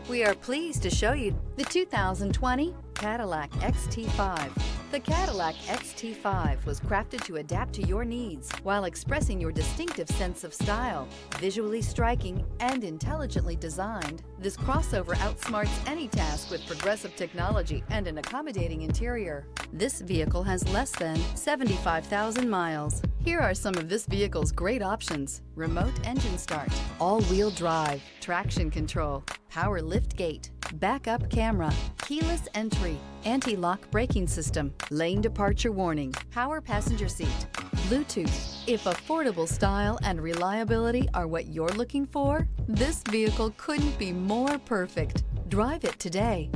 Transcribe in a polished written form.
We are pleased to show you the 2020 Cadillac XT5. The Cadillac XT5 was crafted to adapt to your needs while expressing your distinctive sense of style. Visually striking and intelligently designed, this crossover outsmarts any task with progressive technology and an accommodating interior. This vehicle has less than 75,000 miles. Here are some of this vehicle's great options: remote engine start, all-wheel drive, traction control, power liftgate, backup camera, keyless entry, anti-lock braking system, lane departure warning, power passenger seat, Bluetooth. If affordable style and reliability are what you're looking for, this vehicle couldn't be more perfect. Drive it today.